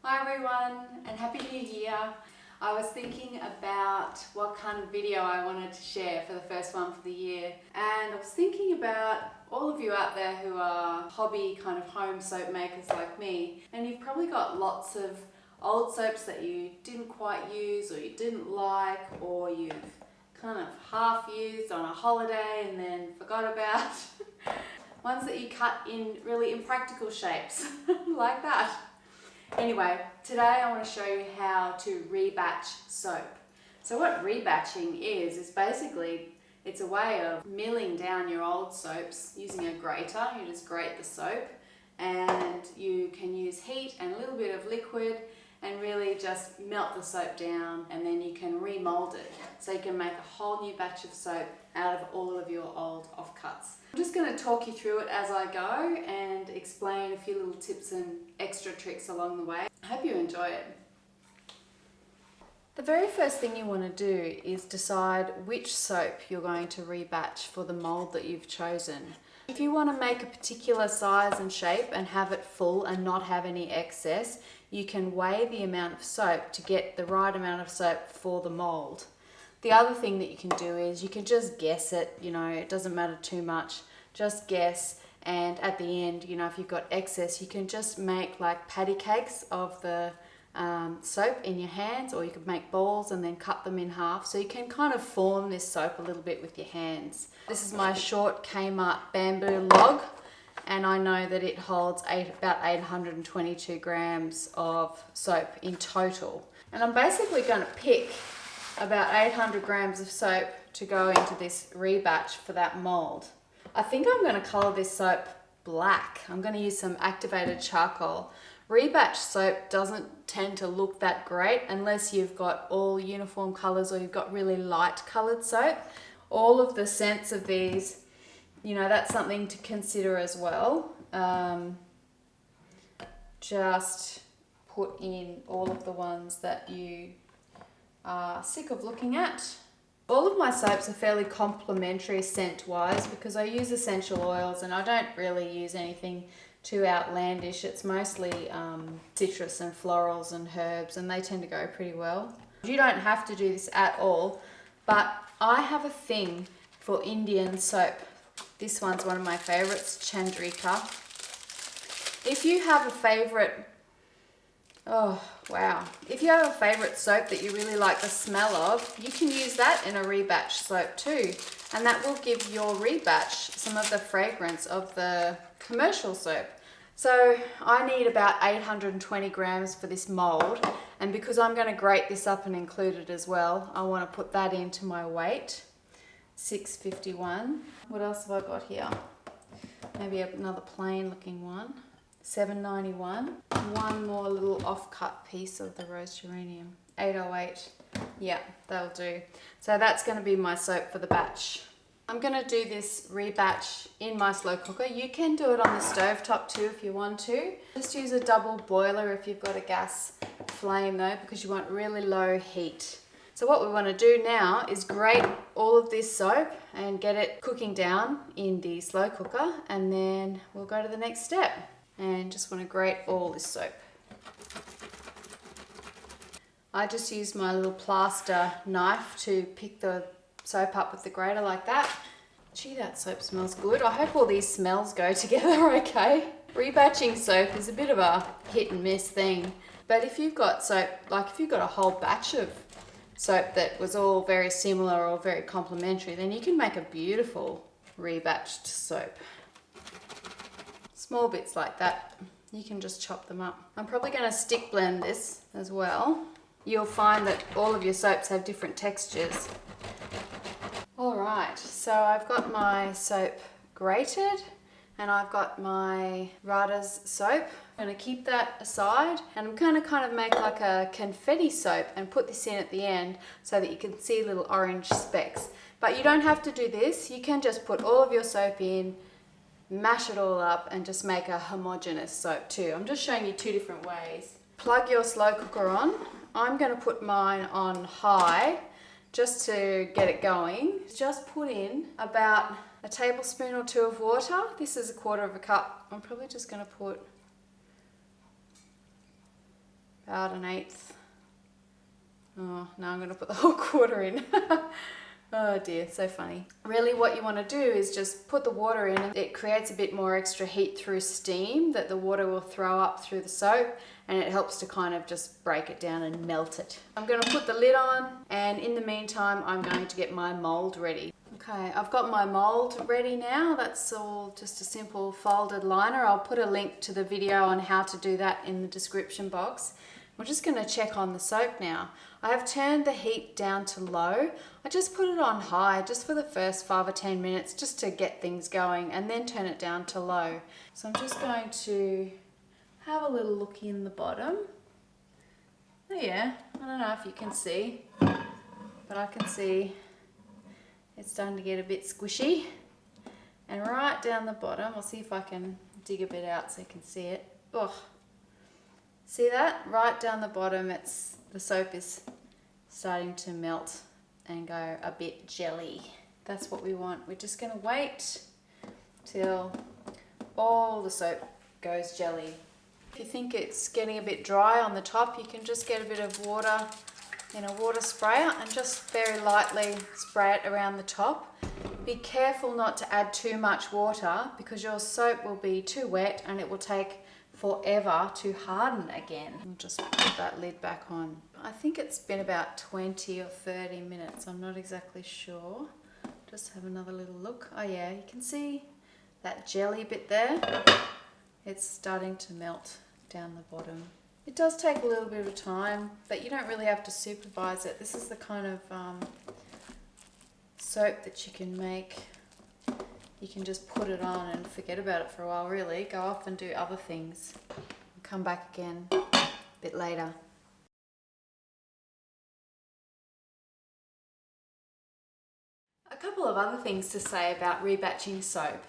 Hi everyone and Happy New Year. I was thinking about what kind of video I wanted to share for the first one for the year, and I was thinking about all of you out there who are hobby kind of home soap makers like me, and you've probably got lots of old soaps that you didn't quite use or you didn't like, or you've kind of half used on a holiday and then forgot about. Ones that you cut in really impractical shapes like that. Anyway, today I want to show you how to rebatch soap. So what rebatching is basically, it's a way of milling down your old soaps using a grater. You just grate the soap and you can use heat and a little bit of liquid and really just melt the soap down, and then you can remold it. So you can make a whole new batch of soap out of all of your old offcuts. I'm just going to talk you through it as I go and explain a few little tips and extra tricks along the way. I hope you enjoy it. The very first thing you want to do is decide which soap you're going to rebatch for the mold that you've chosen. If you want to make a particular size and shape and have it full and not have any excess, you can weigh the amount of soap to get the right amount of soap for the mold. The other thing that you can do is you can just guess it, it doesn't matter too much, just guess, and at the end, if you've got excess, you can just make like patty cakes of the soap in your hands, or you could make balls and then cut them in half, so you can kind of form this soap a little bit with your hands. This is my short Kmart bamboo log, and I know that it holds about 822 grams of soap in total. And I'm basically going to pick about 800 grams of soap to go into this rebatch for that mold. I think I'm going to colour this soap black. I'm going to use some activated charcoal. Rebatch soap doesn't tend to look that great unless you've got all uniform colours or you've got really light coloured soap. All of the scents of these, that's something to consider as well. Just put in all of the ones that you are sick of looking at. All of my soaps are fairly complementary scent wise because I use essential oils and I don't really use anything too outlandish. It's mostly citrus and florals and herbs, and they tend to go pretty well. You don't have to do this at all, but I have a thing for Indian soap. This one's one of my favorites, Chandrika. If you have a favorite, if you have a favorite soap that you really like the smell of, you can use that in a rebatch soap too, and that will give your rebatch some of the fragrance of the commercial soap. So I need about 820 grams for this mold, and because I'm going to grate this up and include it as well, I want to put that into my weight. 651. What else have I got here? Maybe another plain looking one. 791. One more little off-cut piece of the rose geranium. 808. Yeah, that'll do. So that's going to be my soap for the batch. I'm going to do this rebatch in my slow cooker. You can do it on the stovetop too if you want to. Just use a double boiler if you've got a gas flame though, because you want really low heat. So what we want to do now is grate all of this soap and get it cooking down in the slow cooker, and then we'll go to the next step. And just want to grate all this soap. I just used my little plaster knife to pick the soap up with the grater like that. Gee, that soap smells good. I hope all these smells go together okay. Rebatching soap is a bit of a hit and miss thing, but if you've got soap, like if you've got a whole batch of soap that was all very similar or very complementary, then you can make a beautiful rebatched soap. Small bits like that, you can just chop them up. I'm probably going to stick blend this as well. You'll find that all of your soaps have different textures. Alright, so I've got my soap grated and I've got my Rada's soap. I'm going to keep that aside, and I'm going to kind of make like a confetti soap and put this in at the end so that you can see little orange specks. But you don't have to do this, you can just put all of your soap in, mash it all up and just make a homogeneous soap too. I'm just showing you two different ways. Plug your slow cooker on. I'm going to put mine on high just to get it going. Just put in about a tablespoon or two of water. This is 1/4 cup. I'm probably just going to put about 1/8. Oh, now I'm going to put the whole quarter in. Oh dear, so funny. Really what you want to do is just put the water in. It creates a bit more extra heat through steam that the water will throw up through the soap, and it helps to kind of just break it down and melt it. I'm going to put the lid on, and in the meantime I'm going to get my mold ready. Okay, I've got my mold ready now. That's all just a simple folded liner. I'll put a link to the video on how to do that in the description box. We're just going to check on the soap now. I have turned the heat down to low. I just put it on high just for the first 5 or 10 minutes just to get things going, and then turn it down to low. So I'm just going to have a little look in the bottom. Oh yeah, I don't know if you can see, but I can see it's starting to get a bit squishy. And right down the bottom, I'll see if I can dig a bit out so you can see it. Oh. See that? Right down the bottom, the soap is starting to melt and go a bit jelly. That's what we want. We're just going to wait till all the soap goes jelly. If you think it's getting a bit dry on the top, you can just get a bit of water in a water sprayer and just very lightly spray it around the top. Be careful not to add too much water because your soap will be too wet and it will take forever to harden again. I'll just put that lid back on. I think it's been about 20 or 30 minutes. I'm not exactly sure. Just have another little look. Oh yeah, you can see that jelly bit there. It's starting to melt down the bottom. It does take a little bit of time, but you don't really have to supervise it. This is the kind of soap that you can make. You can just put it on and forget about it for a while, really. Go off and do other things. Come back again a bit later. A couple of other things to say about rebatching soap.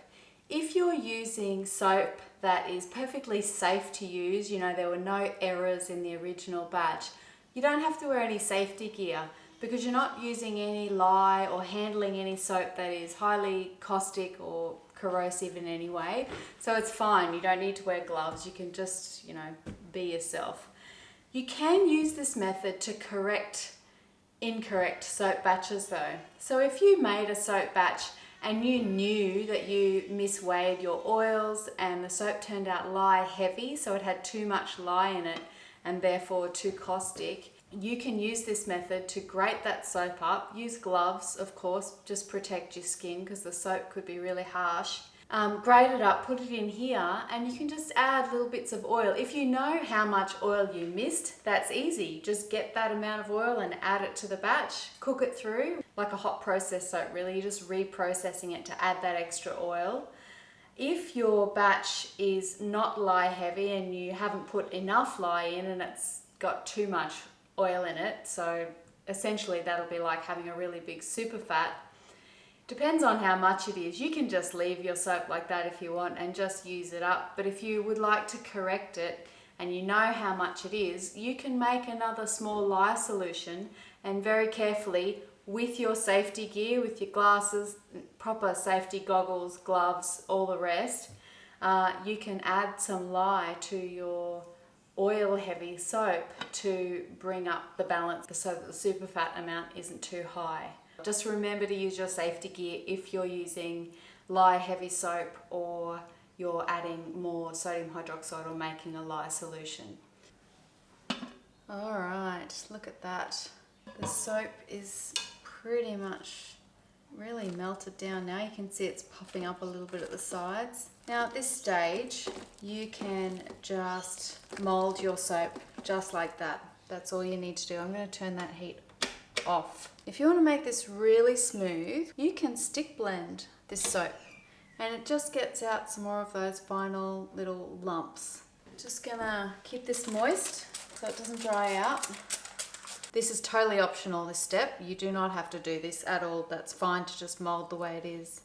If you're using soap that is perfectly safe to use, you know, there were no errors in the original batch, you don't have to wear any safety gear because you're not using any lye or handling any soap that is highly caustic or corrosive in any way. So it's fine, you don't need to wear gloves, you can just, you know, be yourself. You can use this method to correct incorrect soap batches though. So if you made a soap batch and you knew that you misweighed your oils and the soap turned out lye heavy, so it had too much lye in it and therefore too caustic, you can use this method to grate that soap up. Use gloves, of course, just protect your skin because the soap could be really harsh. Grate it up, put it in here, and you can just add little bits of oil. If you know how much oil you missed, that's easy. Just get that amount of oil and add it to the batch. Cook it through like a hot process soap, really. You're just reprocessing it to add that extra oil. If your batch is not lye heavy and you haven't put enough lye in and it's got too much oil in it, so essentially that'll be like having a really big super fat. Depends on how much it is. You can just leave your soap like that if you want and just use it up. But if you would like to correct it and you know how much it is, you can make another small lye solution and very carefully with your safety gear, with your glasses, proper safety goggles, gloves, all the rest, you can add some lye to your oil heavy soap to bring up the balance so that the super fat amount isn't too high. Just remember to use your safety gear if you're using lye heavy soap or you're adding more sodium hydroxide or making a lye solution. All right, look at that. The soap is pretty much really melted down now. You can see it's popping up a little bit at the sides. Now at this stage, you can just mold your soap just like that. That's all you need to do. I'm going to turn that heat off. If you want to make this really smooth, you can stick blend this soap and it just gets out some more of those final little lumps. Just gonna keep this moist so it doesn't dry out. This is totally optional, this step. You do not have to do this at all. That's fine to just mold the way it is.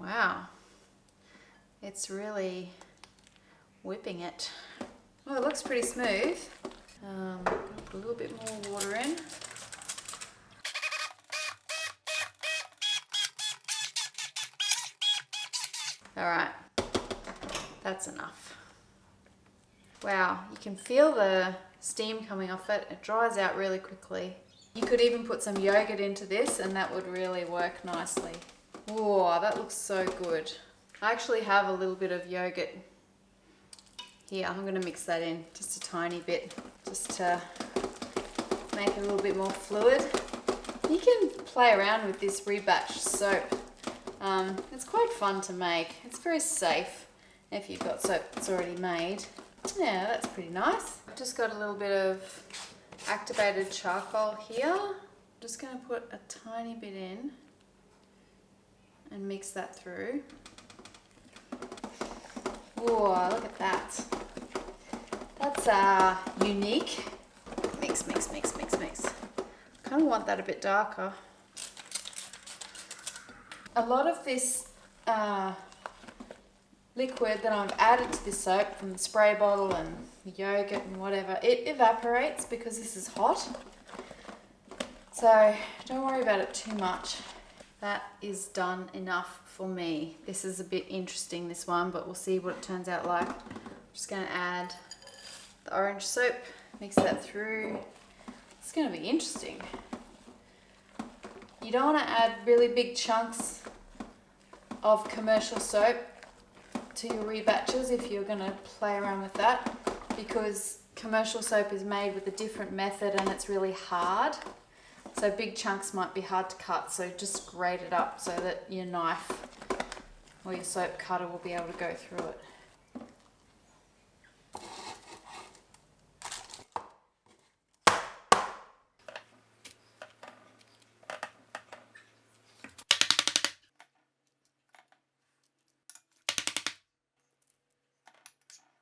Wow, it's really whipping it. Well, it looks pretty smooth. Put a little bit more water in. All right, that's enough. Wow, you can feel the steam coming off it. It dries out really quickly. You could even put some yogurt into this and that would really work nicely. Whoa, that looks so good. I actually have a little bit of yogurt here. I'm going to mix that in just a tiny bit, just to make it a little bit more fluid. You can play around with this rebatched soap. It's quite fun to make. It's very safe if you've got soap that's already made. Yeah, that's pretty nice. I've just got a little bit of activated charcoal here. I'm just going to put a tiny bit in and mix that through. Whoa, look at that. That's unique. Mix, mix, mix, mix, mix. I kind of want that a bit darker. A lot of this liquid that I've added to this soap from the spray bottle and the yogurt and whatever, it evaporates because this is hot. So don't worry about it too much. That is done enough for me. This is a bit interesting, this one, but we'll see what it turns out like. I'm just going to add the orange soap, mix that through. It's going to be interesting. You don't want to add really big chunks of commercial soap to your rebatches if you're going to play around with that, because commercial soap is made with a different method and it's really hard. So big chunks might be hard to cut, so just grate it up so that your knife or your soap cutter will be able to go through it.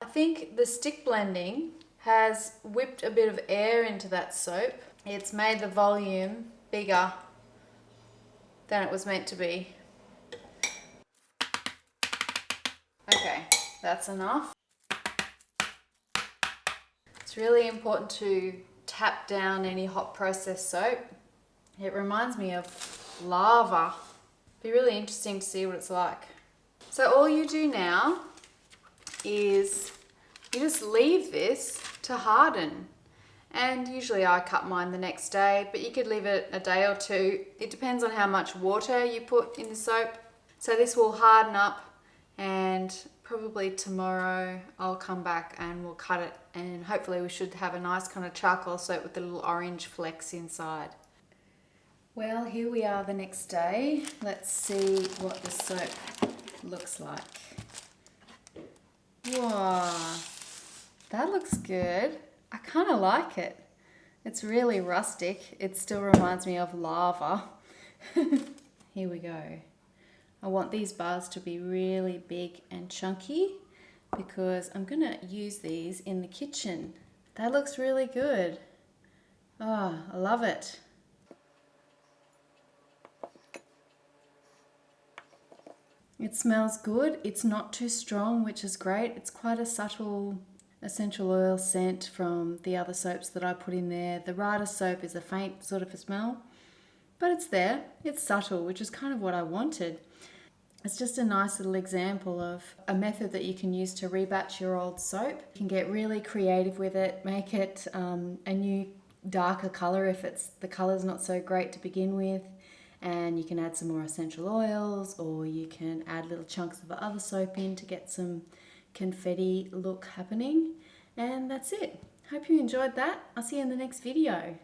I think the stick blending has whipped a bit of air into that soap. It's made the volume bigger than it was meant to be. Okay, that's enough. It's really important to tap down any hot processed soap. It reminds me of lava. It'd be really interesting to see what it's like. So all you do now is you just leave this to harden. And usually I cut mine the next day, but you could leave it a day or two. It depends on how much water you put in the soap. So this will harden up, and probably tomorrow I'll come back and we'll cut it, and hopefully we should have a nice kind of charcoal soap with the little orange flecks inside. Well, here we are the next day. Let's see what the soap looks like. Whoa, that looks good. I kind of like it. It's really rustic. It still reminds me of lava. Here we go. I want these bars to be really big and chunky because I'm going to use these in the kitchen. That looks really good. Oh, I love it. It smells good. It's not too strong, which is great. It's quite a subtle essential oil scent from the other soaps that I put in there. The Rebatching soap is a faint sort of a smell, but it's there. It's subtle, which is kind of what I wanted. It's just a nice little example of a method that you can use to rebatch your old soap. You can get really creative with it, make it a new darker colour if the colour's not so great to begin with, and you can add some more essential oils, or you can add little chunks of other soap in to get some confetti look happening. And that's it. Hope you enjoyed that. I'll see you in the next video.